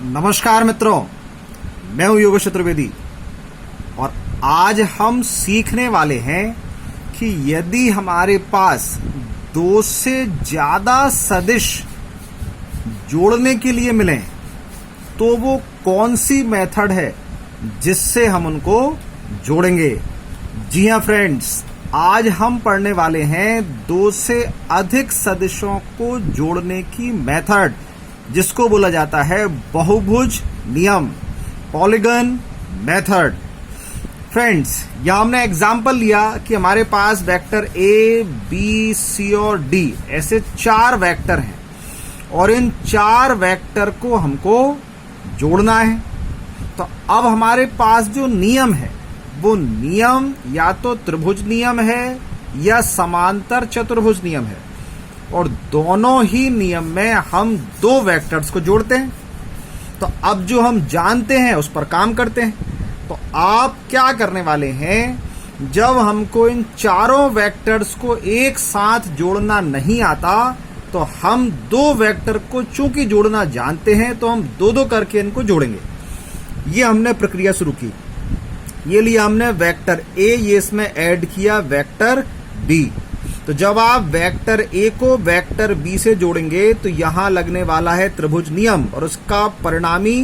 नमस्कार मित्रों, मैं हूं योगेश चतुर्वेदी और आज हम सीखने वाले हैं कि यदि हमारे पास दो से ज्यादा सदिश जोड़ने के लिए मिले तो वो कौन सी मेथड है जिससे हम उनको जोड़ेंगे। जी हां फ्रेंड्स, आज हम पढ़ने वाले हैं दो से अधिक सदिशों को जोड़ने की मेथड जिसको बोला जाता है बहुभुज नियम, पॉलीगन मेथड। फ्रेंड्स, यहां हमने एग्जाम्पल लिया कि हमारे पास वेक्टर ए, बी, सी और डी ऐसे चार वेक्टर हैं और इन चार वेक्टर को हमको जोड़ना है। तो अब हमारे पास जो नियम है वो नियम या तो त्रिभुज नियम है या समांतर चतुर्भुज नियम है और दोनों ही नियम में हम दो वेक्टर्स को जोड़ते हैं। तो अब जो हम जानते हैं उस पर काम करते हैं। तो आप क्या करने वाले हैं, जब हमको इन चारों वेक्टर्स को एक साथ जोड़ना नहीं आता तो हम दो वेक्टर को चूंकि जोड़ना जानते हैं तो हम दो दो करके इनको जोड़ेंगे। ये हमने प्रक्रिया शुरू की। ये लिया हमने वेक्टर ए, ये इसमें ऐड किया वेक्टर बी। तो जब आप वेक्टर ए को वेक्टर बी से जोड़ेंगे तो यहां लगने वाला है त्रिभुज नियम और उसका परिणामी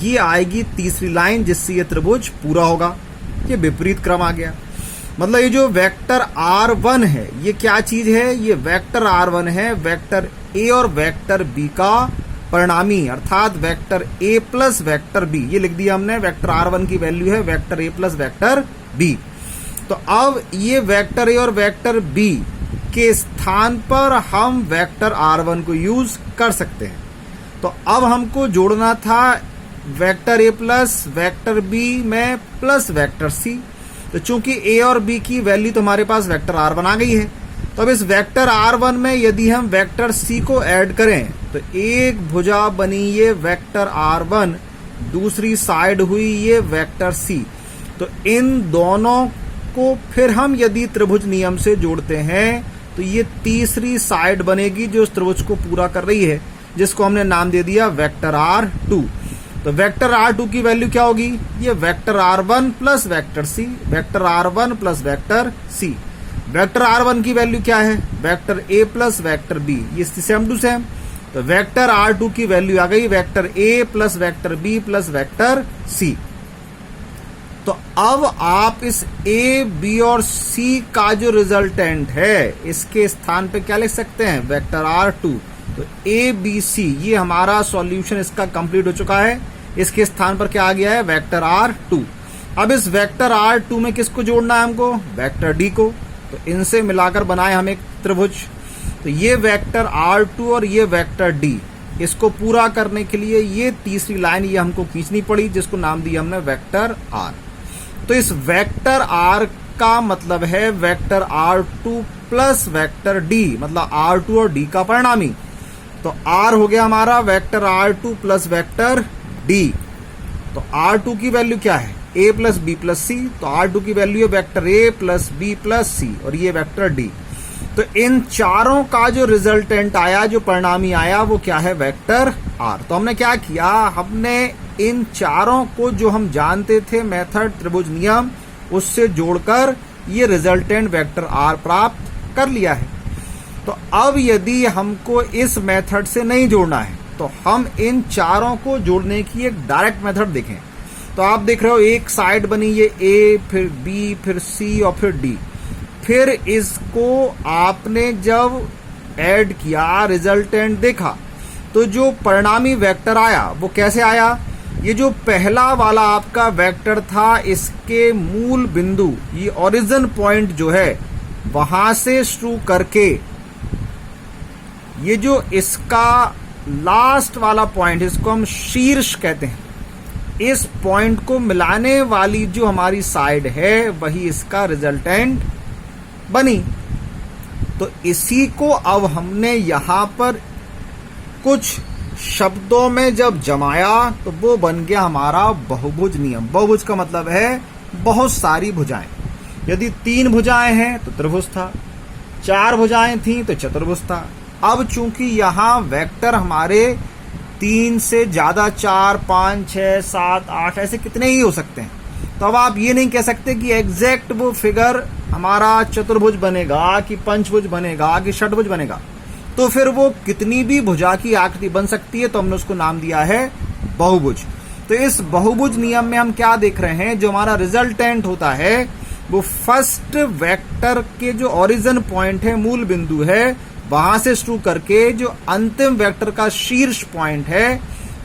ये आएगी तीसरी लाइन जिससे ये त्रिभुज पूरा होगा। ये विपरीत क्रम आ गया। मतलब ये जो वेक्टर R1 है ये क्या चीज है, ये वेक्टर R1 है वेक्टर ए और वेक्टर बी का परिणामी, अर्थात vector A plus vector B. ये लिख दिया हमने, वेक्टर R1 की वैल्यू है vector A plus vector B. तो अब ये वेक्टर ए और वेक्टर बी के स्थान पर हम वेक्टर R1 को यूज कर सकते हैं। तो अब हमको जोड़ना था vector A plus vector B में प्लस वेक्टर सी। तो चूंकि ए और बी की वैल्यू तो हमारे पास वेक्टर R1 आ गई है, तो अब इस वेक्टर R1 में यदि हम वेक्टर सी को ऐड करें तो एक भुजा बनी ये वेक्टर R1, दूसरी साइड हुई ये वेक्टर सी। तो इन दोनों को फिर हम यदि त्रिभुज नियम से जोड़ते हैं तो ये तीसरी साइड बनेगी जो उस त्रिभुज को पूरा कर रही है, जिसको हमने नाम दे दिया वेक्टर R2। तो वेक्टर R2 की वैल्यू क्या होगी, ये vector R1 plus vector C, vector R1 plus vector C. Vector R1 की वैल्यू क्या है, vector A plus vector B, ये सेम टू सेम। तो वेक्टर R2 की वैल्यू आ गई vector A plus vector B plus vector C. तो अब आप इस ए, बी और सी का जो रिजल्टेंट है इसके स्थान पे क्या लिख सकते हैं, वेक्टर R2। तो ए, बी, सी ये हमारा सॉल्यूशन इसका कंप्लीट हो चुका है। इसके स्थान पर क्या आ गया है, वेक्टर R2। अब इस वेक्टर R2 में किसको जोड़ना है हमको, वेक्टर डी को। तो इनसे मिलाकर बनाए हम एक त्रिभुज। तो ये वेक्टर R2 और ये वेक्टर डी, इसको पूरा करने के लिए ये तीसरी लाइन ये हमको खींचनी पड़ी जिसको नाम दिया हमने वेक्टर R। तो इस वेक्टर R का मतलब है vector R2 plus vector D, मतलब R2 और D का परिणामी। तो R हो गया हमारा vector R2 plus vector D। तो R2 की वैल्यू क्या है, A plus B plus C। तो R2 की वैल्यू है vector A plus B plus C और ये वेक्टर D। तो इन चारों का जो रिजल्टेंट आया, जो परिणामी आया, वो क्या है, वेक्टर R। तो हमने क्या किया, हमने इन चारों को जो हम जानते थे मेथड त्रिभुज नियम, उससे जोड़कर ये रिजल्टेंट वेक्टर R प्राप्त कर लिया है। तो अब यदि हमको इस मेथड से नहीं जोड़ना है तो हम इन चारों को जोड़ने की एक डायरेक्ट मेथड देखें। तो आप देख रहे हो एक साइड बनी ये A, फिर B, फिर C और फिर D। फिर इसको आपने जब ऐड किया, रिजल्टेंट देखा, तो जो परिणामी वेक्टर आया वो कैसे आया, ये जो पहला वाला आपका वेक्टर था इसके मूल बिंदु, ये ओरिजिन पॉइंट जो है वहां से शुरू करके ये जो इसका लास्ट वाला पॉइंट, इसको हम शीर्ष कहते हैं, इस पॉइंट को मिलाने वाली जो हमारी साइड है वही इसका रिजल्टेंट बनी। तो इसी को अब हमने यहां पर कुछ शब्दों में जब जमाया तो वो बन गया हमारा बहुभुज नियम। बहुभुज का मतलब है बहुत सारी भुजाएं। यदि 3 भुजाएं हैं तो त्रिभुज था, 4 भुजाएं थी तो चतुर्भुज था। अब चूंकि यहां वेक्टर हमारे 3 से ज्यादा 4, 5, 6, 7, 8 ऐसे कितने ही हो सकते हैं। तो अब आप ये नहीं कह सकते कि एग्जैक्ट वो फिगर हमारा चतुर्भुज बनेगा कि पंचभुज बनेगा कि षटभुज बनेगा। तो फिर वो कितनी भी भुजा की आकृति बन सकती है, तो हमने उसको नाम दिया है बहुभुज। तो इस बहुभुज नियम में हम क्या देख रहे हैं, जो हमारा रिजल्टेंट होता है वो फर्स्ट वेक्टर के जो ओरिजिन पॉइंट है, मूल बिंदु है, वहां से शुरू करके जो अंतिम वेक्टर का शीर्ष पॉइंट है,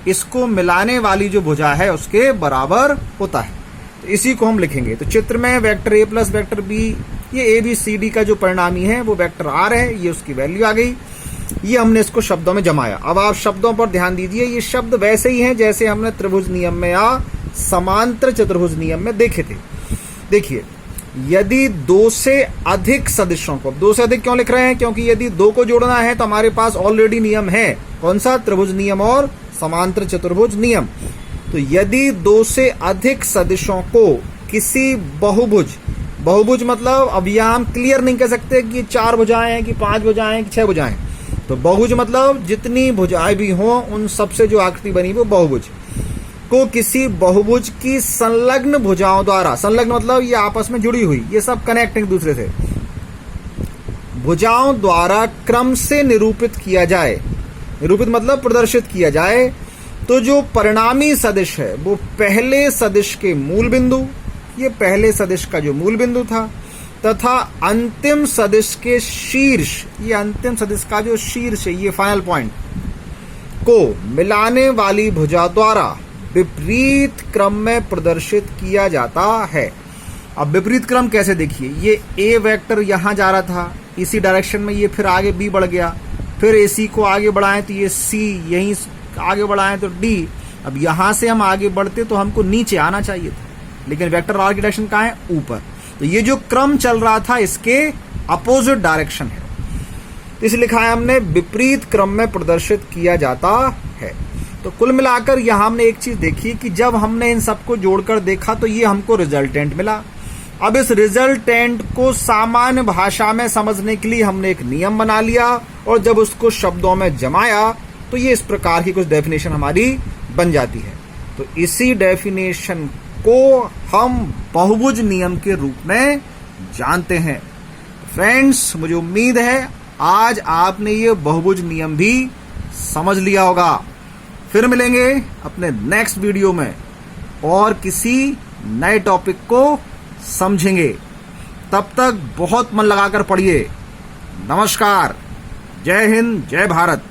इसको मिलाने वाली जो भुजा है उसके बराबर होता है। तो इसी को हम लिखेंगे। तो चित्र में vector A plus vector B, ये ए बी सी डी का जो परिणामी है वो वेक्टर आर है, ये उसकी वैल्यू आ गई। ये हमने इसको शब्दों में जमाया। अब आप शब्दों पर ध्यान दीजिए, ये शब्द वैसे ही हैं जैसे हमने त्रिभुज नियम में या समांतर चतुर्भुज नियम में देखे थे। देखिए, यदि 2 से अधिक सदिशों को, 2 से अधिक क्यों लिख रहे हैं, क्योंकि यदि 2 को जोड़ना है तो हमारे पास ऑलरेडी नियम है। कौन सा? त्रिभुज नियम और समांतर चतुर्भुज नियम। तो यदि 2 से अधिक सदिशों को किसी बहुभुज, बहुभुज मतलब अब यहां हम क्लियर नहीं कह सकते कि 4 भुजाएं हैं कि 5 भुजाएं हैं कि 6 भुजाएं। तो बहुभुज मतलब जितनी भुजाएं भी हों उन सबसे जो आकृति बनी वो बहुभुज को किसी बहुभुज की संलग्न भुजाओं द्वारा, संलग्न मतलब ये आपस में जुड़ी हुई, ये सब कनेक्टिंग दूसरे से, भुजाओं द्वारा क्रम से निरूपित किया जाए। निरूपित मतलब प्रदर्शित किया जाए। तो जो परिणामी सदिश है वो पहले सदिश के मूल बिंदु, ये पहले सदिश का जो मूल बिंदु था, तथा अंतिम सदिश के शीर्ष, ये अंतिम सदिश का जो शीर्ष है, ये फाइनल पॉइंट को मिलाने वाली भुजा द्वारा विपरीत क्रम में प्रदर्शित किया जाता है। अब विपरीत क्रम कैसे? देखिए, ये ए वेक्टर यहां जा रहा था इसी डायरेक्शन में, ये फिर आगे बी बढ़ गया, फिर ए सी को आगे बढ़ाएं तो ये सी, यहीं आगे बढ़ाएं तो डी। अब यहां से हम आगे बढ़ते तो हमको नीचे आना चाहिए था, लेकिन वेक्टर आर की डायरेक्शन कहां है? ऊपर। तो ये जो क्रम चल रहा था इसके अपोजिट डायरेक्शन है, इसलिए लिखा है हमने विपरीत क्रम में प्रदर्शित किया जाता है। तो कुल मिलाकर यहां हमने एक चीज देखी कि जब हमने इन सबको जोड़कर देखा तो ये हमको रिजल्टेंट मिला। अब इस रिजल्टेंट को सामान्य भाषा में समझने के लिए हमने एक नियम बना लिया, और जब उसको शब्दों में जमाया तो ये इस प्रकार की कुछ डेफिनेशन हमारी बन जाती है। तो इसी डेफिनेशन को हम बहुभुज नियम के रूप में जानते हैं। फ्रेंड्स, मुझे उम्मीद है आज आपने ये बहुभुज नियम भी समझ लिया होगा। फिर मिलेंगे अपने नेक्स्ट वीडियो में और किसी नए टॉपिक को समझेंगे। तब तक बहुत मन लगाकर पढ़िए। नमस्कार, जय हिंद, जय भारत।